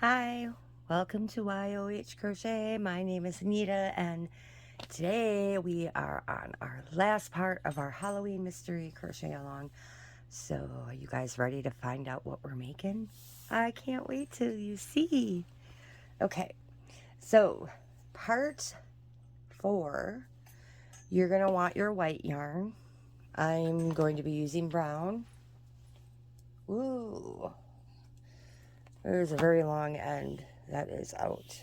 Hi, welcome to YOH Crochet. My name is Anita, and today we are on our last part of our Halloween mystery crochet along. So, are you guys ready to find out what we're making? I can't wait till you see. Okay, so part 4, you're going to want your white yarn. I'm going to be using brown. Ooh, there's a very long end that is out.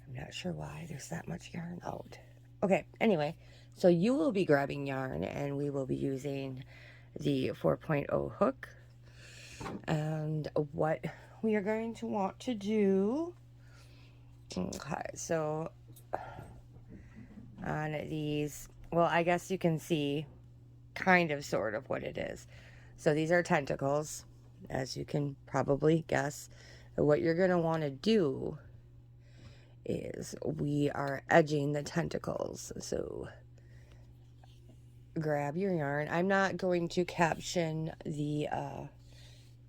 I'm not sure why there's that much yarn out. Okay, anyway, so you will be grabbing yarn and we will be using the 4.0 hook. And what we are going to want to do, okay, so on these, well, I guess you can see kind of sort of what it is. So these are tentacles, as you can probably guess. What you're going to want to do is we are edging the tentacles. So grab your yarn. I'm not going to caption the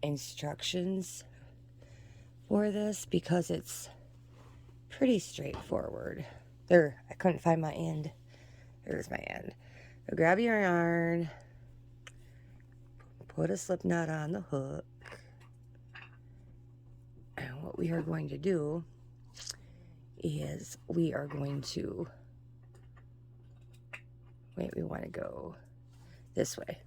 instructions for this because it's pretty straightforward. There, I couldn't find my end. There's my end. So grab your yarn, put a slip knot on the hook, and what we are going to do is we are going to, wait, we want to go this way.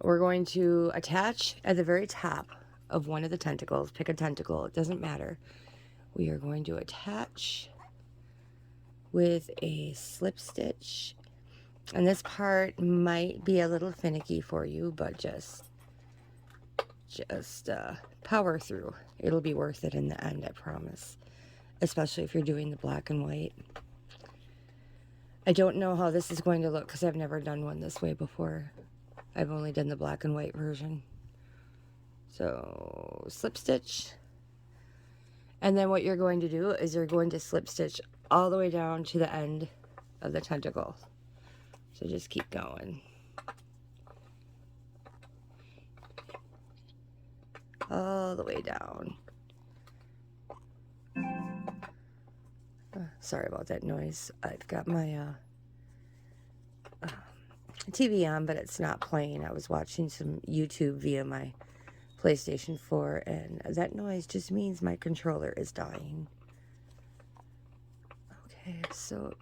We're going to attach at the very top of one of the tentacles. Pick a tentacle, it doesn't matter. We are going to attach with a slip stitch. And this part might be a little finicky for you, but just power through. It'll be worth it in the end, I promise. Especially if you're doing the black and white. I don't know how this is going to look because I've never done one this way before. I've only done the black and white version. So slip stitch, and then what you're going to do is you're going to slip stitch all the way down to the end of the tentacle. So just keep going all the way down. Sorry about that noise. I've got my TV on, but it's not playing. I was watching some YouTube via my PlayStation 4, and that noise just means my controller is dying. Okay, so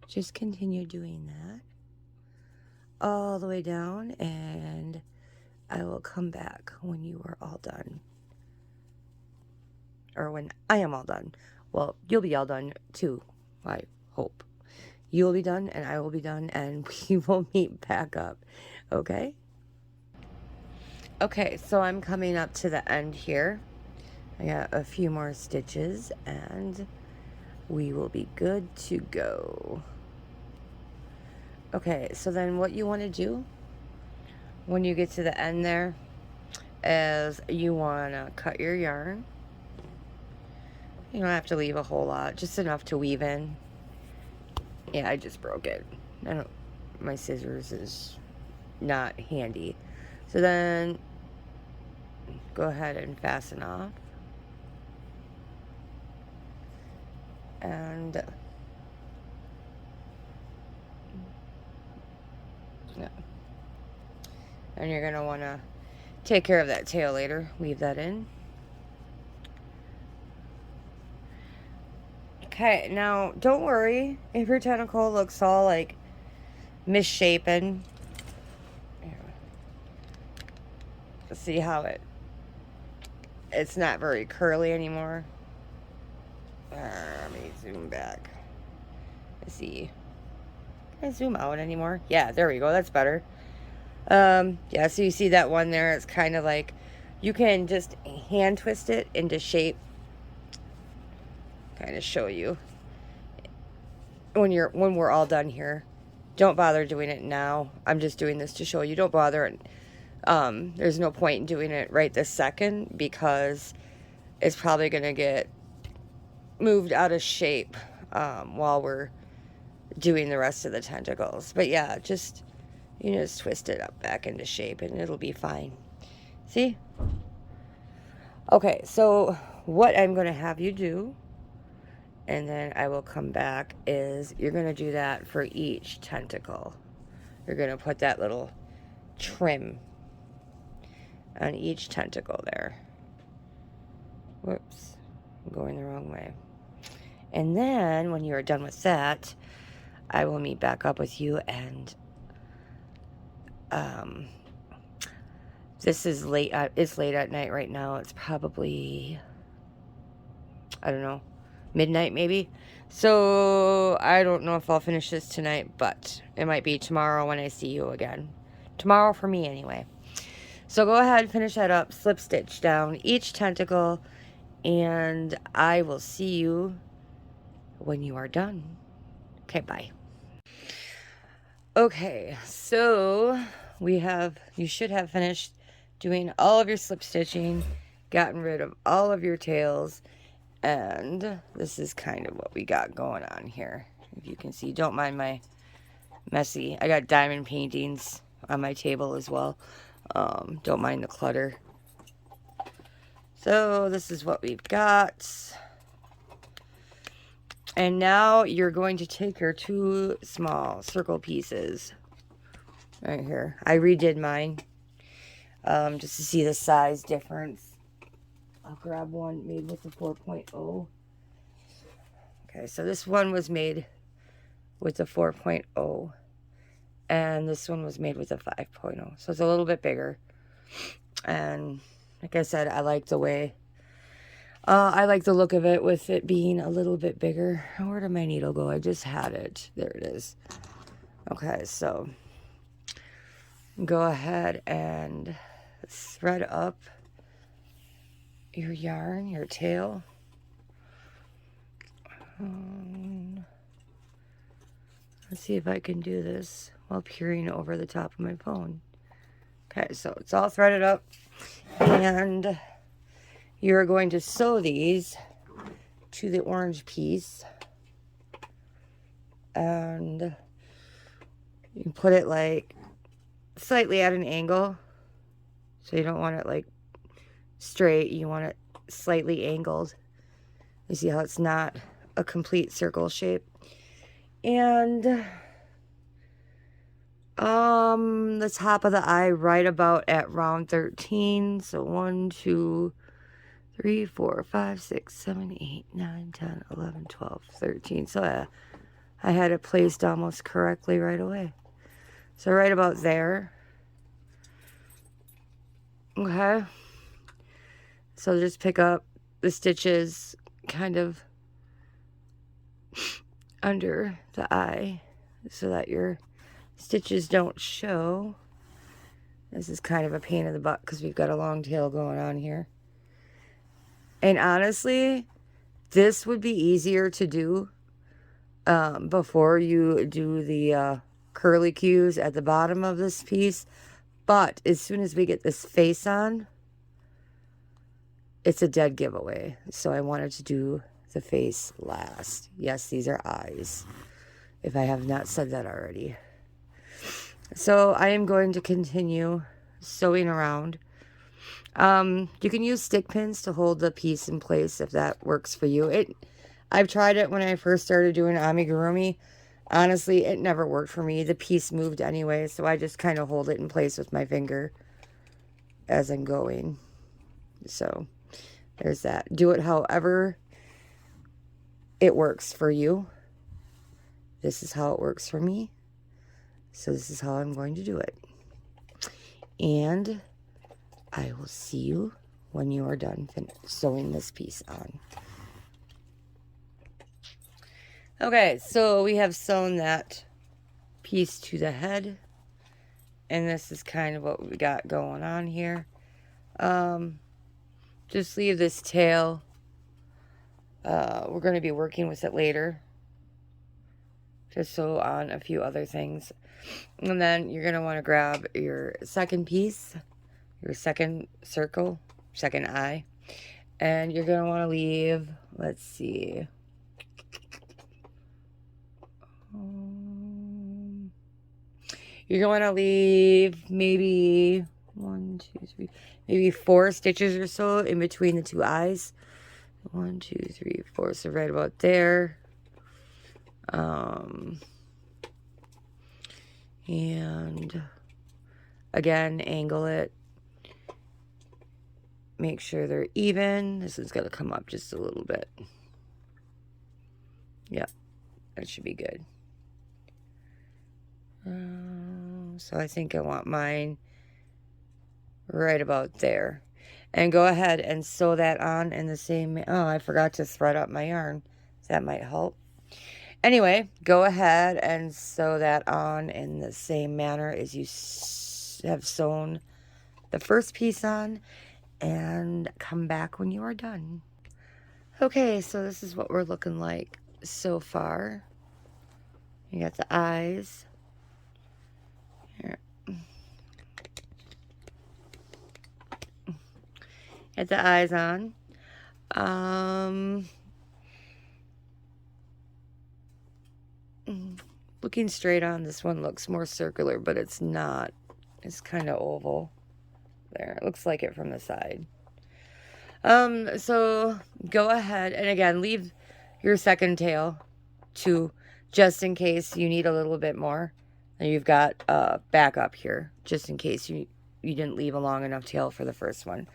just continue doing that all the way down, and I will come back when you are all done. Or when I am all done. Well, you'll be all done too, I hope. You will be done, and I will be done, and we will meet back up, okay? Okay, so I'm coming up to the end here. I got a few more stitches, and we will be good to go. Okay, so then what you want to do when you get to the end there is you want to cut your yarn. You don't have to leave a whole lot, just enough to weave in. Yeah, I just broke it. My scissors is not handy. So then go ahead and fasten off. And yeah. And you're going to want to take care of that tail later. Weave that in. Okay, now don't worry if your tentacle looks all like misshapen. See how it's not very curly anymore. Let me zoom back. Let's see. Can I zoom out anymore? Yeah, there we go. That's better. Yeah, so you see that one there? It's kind of like you can just hand twist it into shape. Kind of show you when we're all done here. Don't bother doing it now. I'm just doing this to show you. Don't bother. There's no point in doing it right this second because it's probably going to get moved out of shape while we're doing the rest of the tentacles. But yeah, just twist it up back into shape and it'll be fine. See? Okay, so what I'm going to have you do, and then I will come back, is you're going to do that for each tentacle. You're going to put that little trim on each tentacle there. Whoops, I'm going the wrong way. And then when you're done with that, I will meet back up with you, and this is late. It's late at night right now. It's probably, I don't know, midnight maybe. So I don't know if I'll finish this tonight, but it might be tomorrow when I see you again. Tomorrow for me anyway. So go ahead, finish that up, slip stitch down each tentacle, and I will see you when you are done. Okay, bye. Okay, so you should have finished doing all of your slip stitching, gotten rid of all of your tails, and this is kind of what we got going on here. If you can see, don't mind my messy, I got diamond paintings on my table as well. Don't mind the clutter. So this is what we've got. And now you're going to take your 2 small circle pieces right here. I redid mine just to see the size difference. I'll grab one made with the 4.0. Okay, so this one was made with the 4.0, and this one was made with the 5.0. So it's a little bit bigger. And like I said, I like the way, I like the look of it with it being a little bit bigger. Where did my needle go? I just had it. There it is. Okay, so go ahead and thread up your yarn, your tail. Let's see if I can do this while peering over the top of my phone. Okay, so it's all threaded up, and you're going to sew these to the orange piece, and you put it like slightly at an angle. So you don't want it like straight, you want it slightly angled. You see how it's not a complete circle shape. And the top of the eye right about at round 13. So 1, 2, 3, 4, 5, 6, 7, 8, 9, 10, 11, 12, 13. So I had it placed almost correctly right away. So right about there. Okay. So just pick up the stitches kind of under the eye so that your stitches don't show. This is kind of a pain in the butt because we've got a long tail going on here. And honestly, this would be easier to do before you do the curly cues at the bottom of this piece. But as soon as we get this face on, it's a dead giveaway. So I wanted to do the face last. Yes, these are eyes, if I have not said that already. So I am going to continue sewing around. You can use stick pins to hold the piece in place if that works for you. I've tried it when I first started doing amigurumi. Honestly, it never worked for me. The piece moved anyway, so I just kind of hold it in place with my finger as I'm going. So there's that. Do it however it works for you. This is how it works for me. So this is how I'm going to do it. And I will see you when you are done sewing this piece on. Okay, so we have sewn that piece to the head. And this is kind of what we got going on here. Just leave this tail. We're going to be working with it later to sew on a few other things. And then you're going to want to grab your second piece, your second circle, second eye. And you're going to want to leave, let's see. You're going to leave maybe 1, 2, 3, maybe 4 stitches or so in between the 2 eyes. 1, 2, 3, 4. So right about there. And again, angle it. Make sure they're even. This is going to come up just a little bit. Yep, that should be good. So I think I want mine right about there. And go ahead and sew that on in the same... Oh, I forgot to thread up my yarn. That might help. Anyway, go ahead and sew that on in the same manner as you have sewn the first piece on, and come back when you are done. Okay, so this is what we're looking like so far. You got the eyes. Here. Get the eyes on. Looking straight on, this one looks more circular, but it's not. It's kind of oval. There, it looks like it from the side. So go ahead and again, leave your second tail to just in case you need a little bit more. And you've got back up here, just in case you didn't leave a long enough tail for the first one.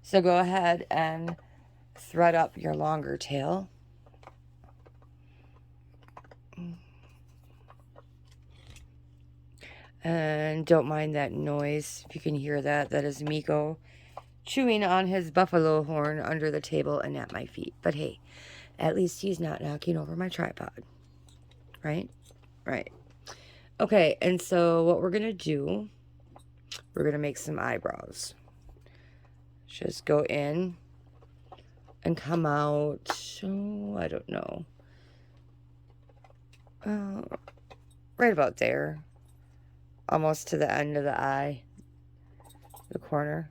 So go ahead and thread up your longer tail. And don't mind that noise. If you can hear that, that is Miko chewing on his buffalo horn under the table and at my feet. But hey, at least he's not knocking over my tripod. Right? Right. Okay, and so what we're going to do, we're going to make some eyebrows. Just go in and come out, oh, I don't know, right about there. Almost to the end of the eye, the corner.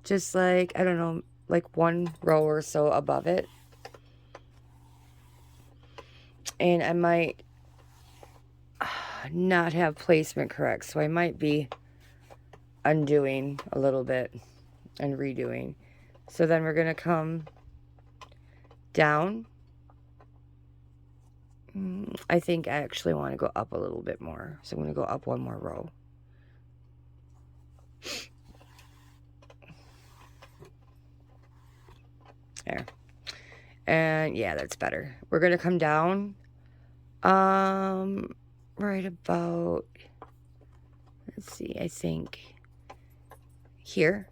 Just like, I don't know, like 1 row or so above it. And I might not have placement correct, so I might be undoing a little bit and redoing. So then we're going to come down. I think I actually want to go up a little bit more. So I'm going to go up 1 more row. There. And yeah, that's better. We're going to come down right about, let's see, I think here.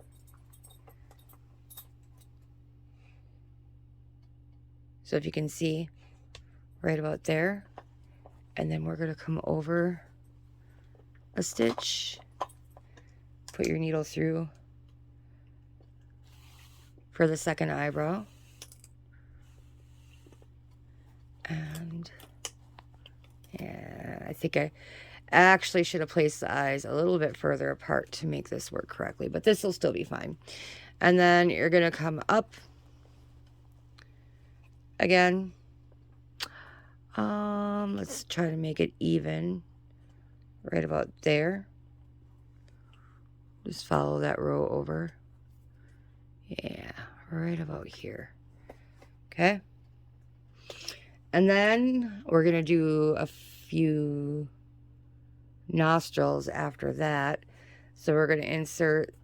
So if you can see, right about there. And then we're going to come over a stitch, put your needle through for the second eyebrow. And yeah, I think I actually should have placed the eyes a little bit further apart to make this work correctly, but this will still be fine. And then you're going to come up again. Let's try to make it even right about there. Just follow that row over. Yeah, right about here. Okay. And then we're going to do a few nostrils after that. So we're going to insert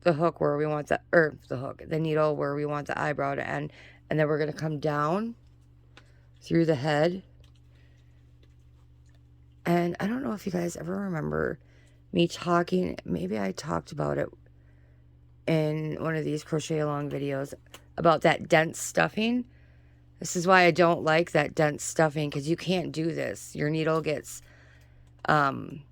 the hook where we want the needle where we want the eyebrow to end. And then we're going to come down through the head. And I don't know if you guys ever remember me talking, maybe I talked about it in one of these crochet along videos, about that dense stuffing. This is why I don't like that dense stuffing, because you can't do this. Your needle gets, and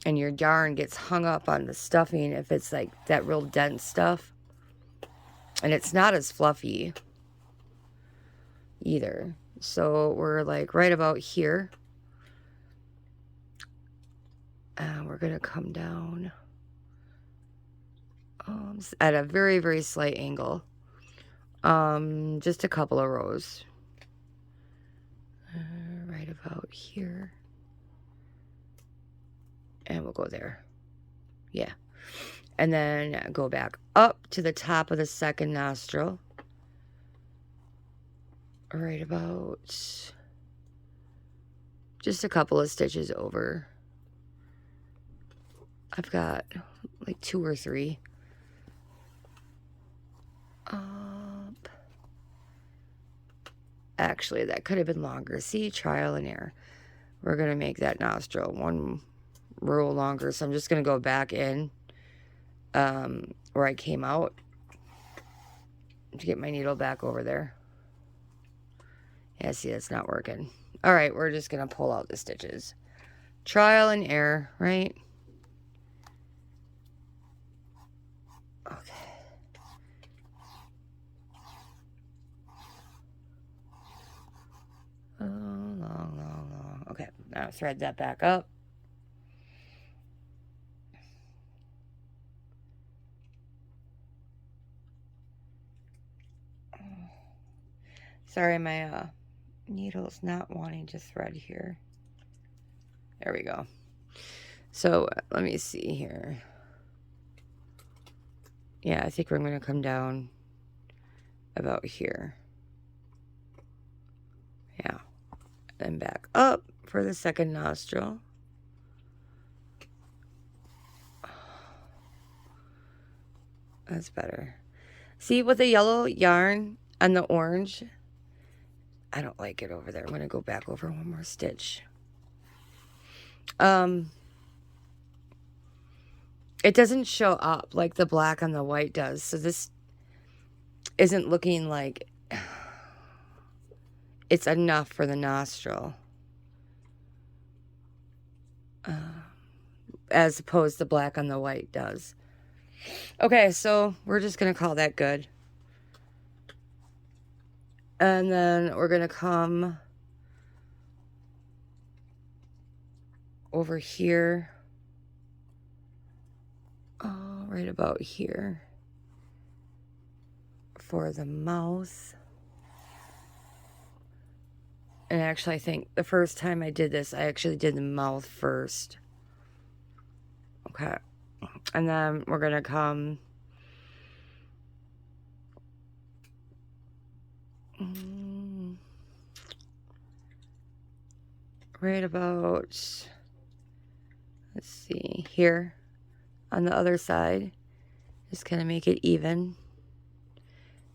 your yarn gets hung up on the stuffing if it's like that real dense stuff. And it's not as fluffy either. So we're like right about here. And we're going to come down at a very, very slight angle. Just a couple of rows. Right about here. And we'll go there. Yeah. And then go back up to the top of the second nostril. Right about just a couple of stitches over. I've got like 2 or 3. Up. Actually, that could have been longer. See, trial and error. We're going to make that nostril 1 row longer. So I'm just going to go back in where I came out to get my needle back over there. Yeah, see, that's not working. All right, we're just going to pull out the stitches. Trial and error, right? Okay. Oh, long. Okay, now thread that back up. Sorry, my needle's not wanting to thread here. There we go. So let me see here. Yeah, I think we're going to come down about here. Yeah. And back up for the second nostril. That's better. See, with the yellow yarn and the orange, I don't like it over there. I'm going to go back over 1 more stitch. It doesn't show up like the black on the white does. So this isn't looking like it's enough for the nostril. As opposed to black on the white does. Okay, so we're just going to call that good. And then we're going to come over here. Oh, right about here. For the mouth. And actually, I think the first time I did this, I actually did the mouth first. Okay. And then we're going to come right about, let's see, here on the other side. Just kind of make it even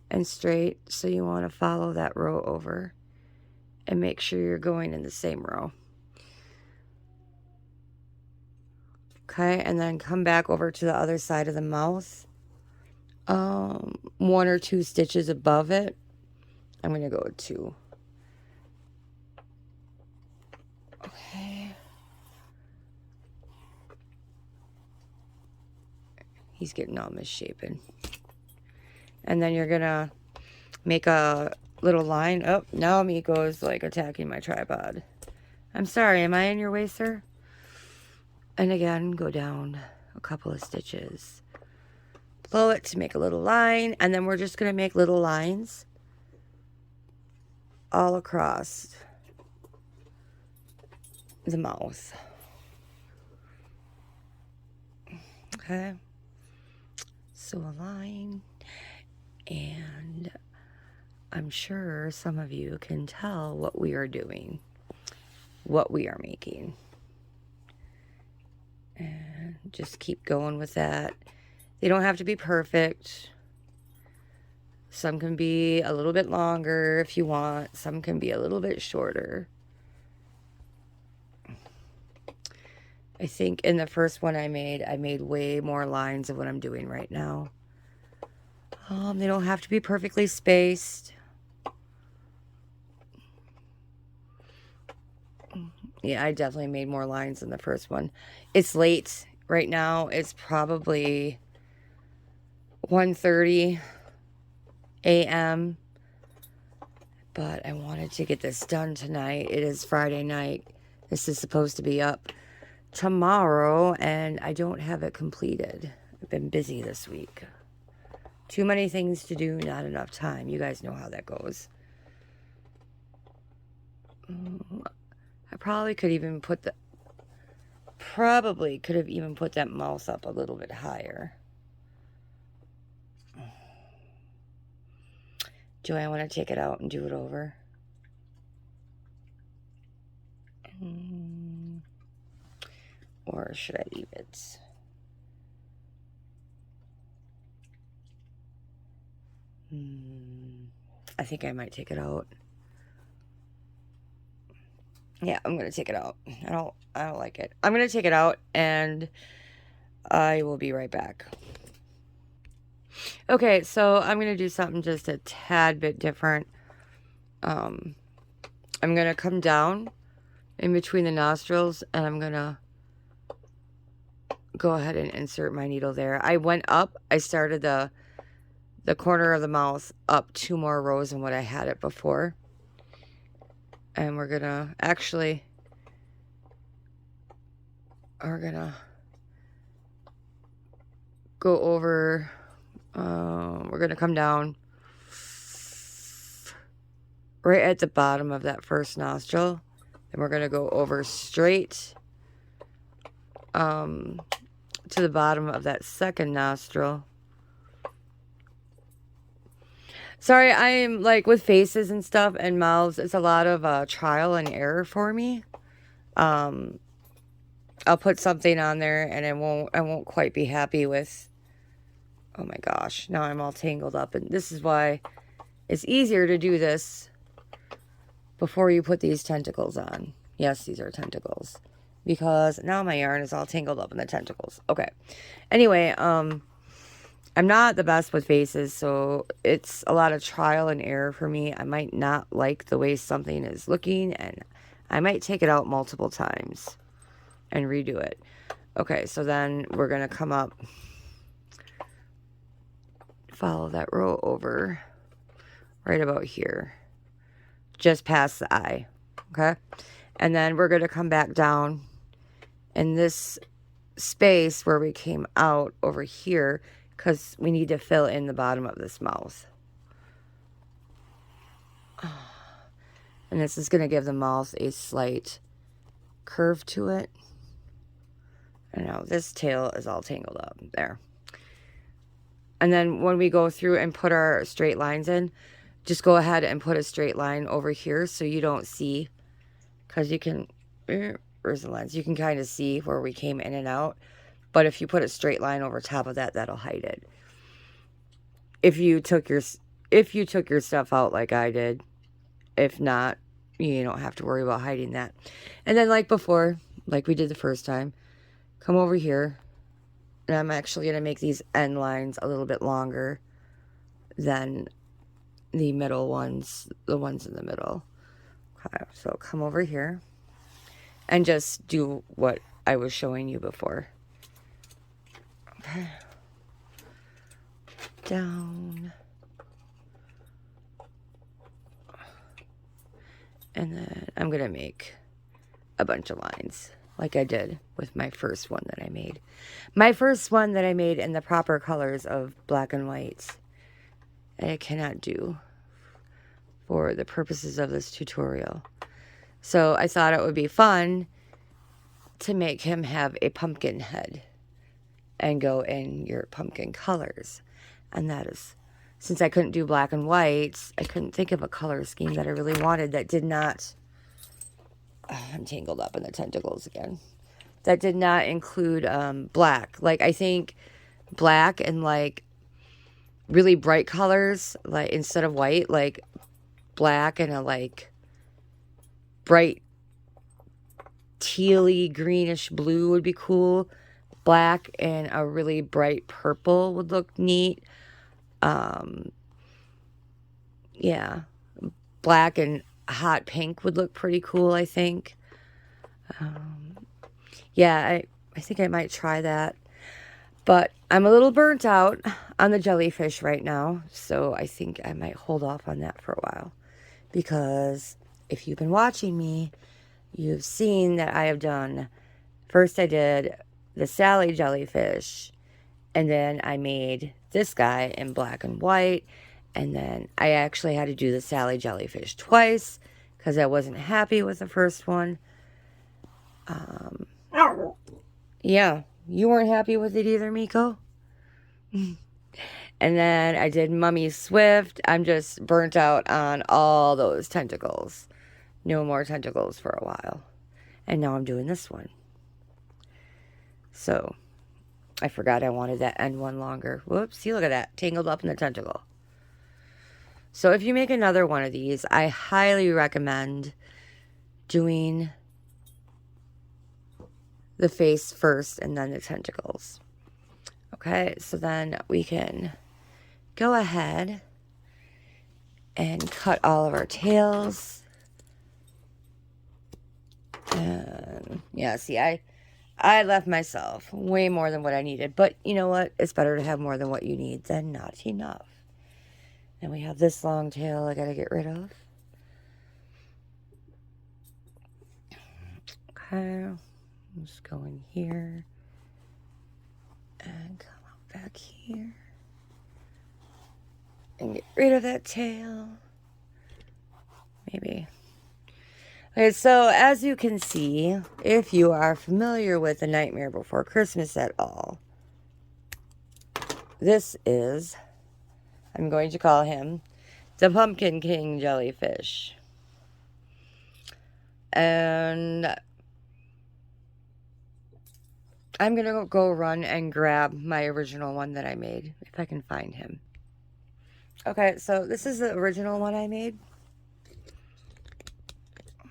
and straight. So you want to follow that row over and make sure you're going in the same row. Okay, and then come back over to the other side of the mouth. 1 or 2 stitches above it. I'm going to go with 2. Okay. He's getting all misshapen. And then you're going to make a little line. Oh, now Miko's like attacking my tripod. I'm sorry, am I in your way, sir? And again, go down a couple of stitches. Blow it to make a little line. And then we're just going to make little lines all across the mouth. Okay. So a line. And I'm sure some of you can tell what we are doing, what we are making. And just keep going with that. They don't have to be perfect. Some can be a little bit longer if you want. Some can be a little bit shorter. I think in the first one I made way more lines of what I'm doing right now. They don't have to be perfectly spaced. Yeah, I definitely made more lines than the first one. It's late right now. It's probably 1:30 a.m. But I wanted to get this done tonight. It is Friday night. This is supposed to be up tomorrow, and I don't have it completed. I've been busy this week. Too many things to do, not enough time. You guys know how that goes. I probably could have even put that mouth up a little bit higher. Do I want to take it out and do it over? Or should I leave it? I think I might take it out. Yeah, I'm gonna take it out. I don't like it. I'm gonna take it out and I will be right back. Okay, so I'm gonna do something just a tad bit different. I'm gonna come down in between the nostrils and I'm gonna go ahead and insert my needle there. I went up. I started the corner of the mouth up 2 more rows than what I had it before. And we're gonna go over, we're gonna come down right at the bottom of that first nostril, and we're gonna go over straight to the bottom of that second nostril. Sorry, I'm like with faces and stuff and mouths, it's a lot of trial and error for me. I'll put something on there and I won't quite be happy with. Oh my gosh, now I'm all tangled up, and this is why it's easier to do this before you put these tentacles on. Yes, these are tentacles, because now my yarn is all tangled up in the tentacles. Okay. Anyway, I'm not the best with faces, so it's a lot of trial and error for me. I might not like the way something is looking, and I might take it out multiple times and redo it. Okay, so then we're going to come up, follow that row over right about here, just past the eye. Okay, and then we're going to come back down in this space where we came out over here, because we need to fill in the bottom of this mouth. And this is going to give the mouth a slight curve to it. And now this tail is all tangled up there. And then when we go through and put our straight lines in, just go ahead and put a straight line over here so you don't see, because you can, where's the lens? You can kind of see where we came in and out. But if you put a straight line over top of that, that'll hide it. If you took your stuff out like I did, if not, you don't have to worry about hiding that. And then like before, like we did the first time, come over here, and I'm actually going to make these end lines a little bit longer than the middle ones, the ones in the middle. Okay, so come over here and just do what I was showing you before. Okay. Down. And then I'm going to make a bunch of lines like I did with my first one that I made. My first one that I made in the proper colors of black and white. I cannot do for the purposes of this tutorial. So I thought it would be fun to make him have a pumpkin head and go in your pumpkin colors. And that is, since I couldn't do black and white, I couldn't think of a color scheme that I really wanted that did not, I'm tangled up in the tentacles again, that did not include black. Like I think black and like really bright colors, like instead of white, like black and a like bright tealy greenish blue would be cool. Black and a really bright purple would look neat. Yeah, black and hot pink would look pretty cool, I think. Yeah, I think I might try that. But I'm a little burnt out on the jellyfish right now, so I think I might hold off on that for a while. Because if you've been watching me, you've seen that I have done, first I did the Sally jellyfish, and then I made this guy in black and white, and then I actually had to do the Sally jellyfish twice because I wasn't happy with the first one. Yeah, you weren't happy with it either, Miko? And then I did Mummy Swift. I'm just burnt out on all those tentacles. No more tentacles for a while. And now I'm doing this one. So, I forgot I wanted that end one longer. Whoops, see, look at that. Tangled up in the tentacle. So if you make another one of these, I highly recommend doing the face first and then the tentacles. Okay, so then we can go ahead and cut all of our tails. And yeah, see, I left myself way more than what I needed. But you know what? It's better to have more than what you need than not enough. And we have this long tail I gotta get rid of. Okay, just go in here and come out back here and get rid of that tail. Maybe. Okay, so as you can see, if you are familiar with The Nightmare Before Christmas at all, this is, I'm going to call him the Pumpkin King Jellyfish. And I'm going to go run and grab my original one that I made, if I can find him. Okay, so this is the original one I made.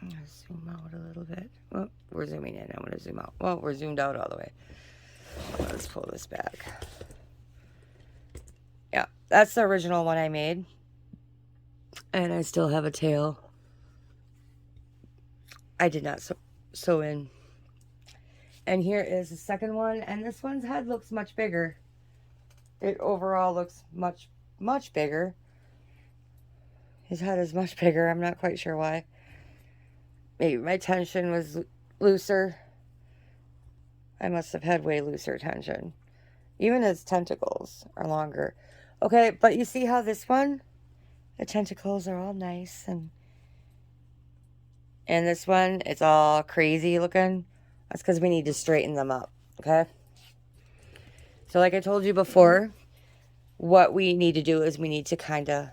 I'm going to zoom out a little bit. Oh, we're zooming in. I'm going to zoom out. Well, we're zoomed out all the way. Let's pull this back. Yeah, that's the original one I made. And I still have a tail. I did not sew in. And here is the second one. And this one's head looks much bigger. It overall looks much, much bigger. His head is much bigger. I'm not quite sure why. Maybe my tension was looser. I must have had way looser tension. Even his tentacles are longer. Okay, but you see how this one, the tentacles are all nice. And this one, it's all crazy looking. That's because we need to straighten them up, okay? So like I told you before, what we need to do is we need to kind of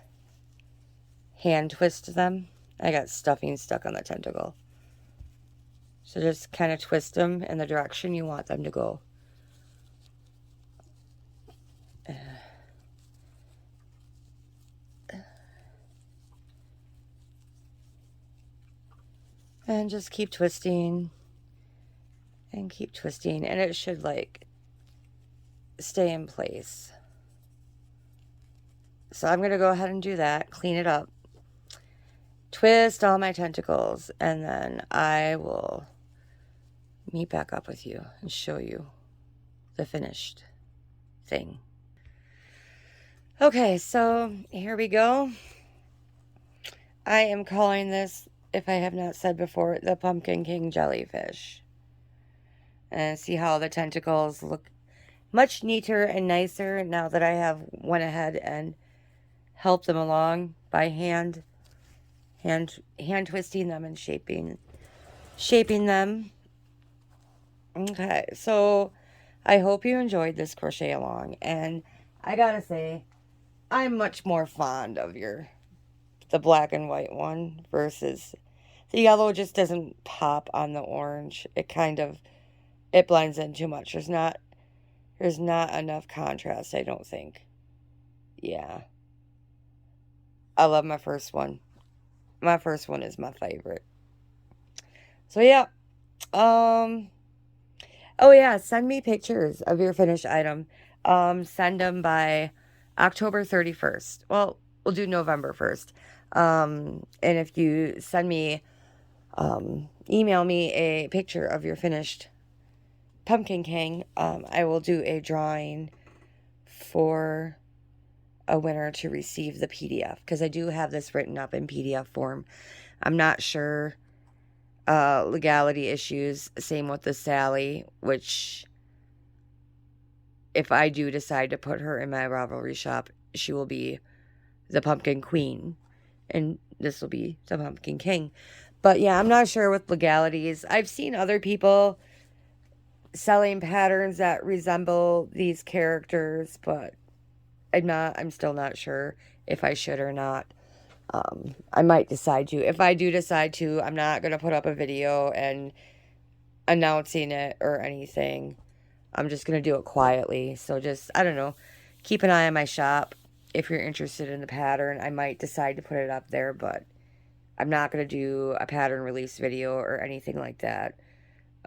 hand twist them. I got stuffing stuck on the tentacle. So just kind of twist them in the direction you want them to go. And just keep twisting. And keep twisting. And it should like stay in place. So I'm going to go ahead and do that. Clean it up. Twist all my tentacles. And then I will meet back up with you and show you the finished thing. Okay, so here we go. I am calling this, if I have not said before, the Pumpkin King Jellyfish. And see how the tentacles look much neater and nicer now that I have went ahead and helped them along by hand twisting them and shaping them. Okay, so I hope you enjoyed this crochet along, and I gotta say, I'm much more fond of the black and white one versus the yellow. Just doesn't pop on the orange. It blends in too much. There's not enough contrast, I don't think. Yeah. I love my first one. My first one is my favorite. So yeah. Oh yeah, send me pictures of your finished item. Send them by October 31st. Well, we'll do November 1st. And if you send me, email me a picture of your finished Pumpkin King, I will do a drawing for a winner to receive the PDF, because I do have this written up in PDF form. I'm not sure. Legality issues, same with the Sally, which if I do decide to put her in my Ravelry shop, she will be the Pumpkin Queen, and this will be the Pumpkin King. But yeah, I'm not sure with legalities. I've seen other people selling patterns that resemble these characters, but I'm still not sure if I should or not. I might decide to. If I do decide to, I'm not going to put up a video and announcing it or anything. I'm just going to do it quietly. So just, I don't know, keep an eye on my shop. If you're interested in the pattern, I might decide to put it up there, but I'm not going to do a pattern release video or anything like that.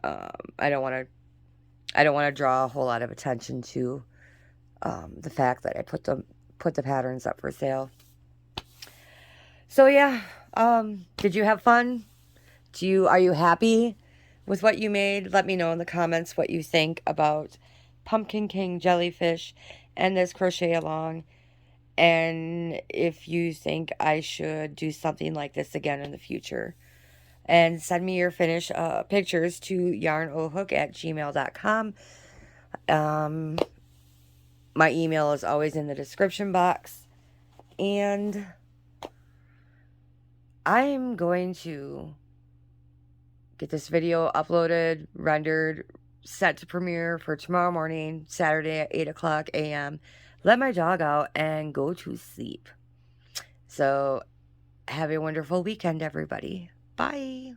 I don't want to draw a whole lot of attention to the fact that I put the patterns up for sale. So yeah, did you have fun? Are you happy with what you made? Let me know in the comments what you think about Pumpkin King jellyfish and this crochet along, and if you think I should do something like this again in the future. And send me your finished pictures to yarnohook@gmail.com. My email is always in the description box. And I'm going to get this video uploaded, rendered, set to premiere for tomorrow morning, Saturday at 8 o'clock a.m. Let my dog out and go to sleep. So have a wonderful weekend, everybody. Bye.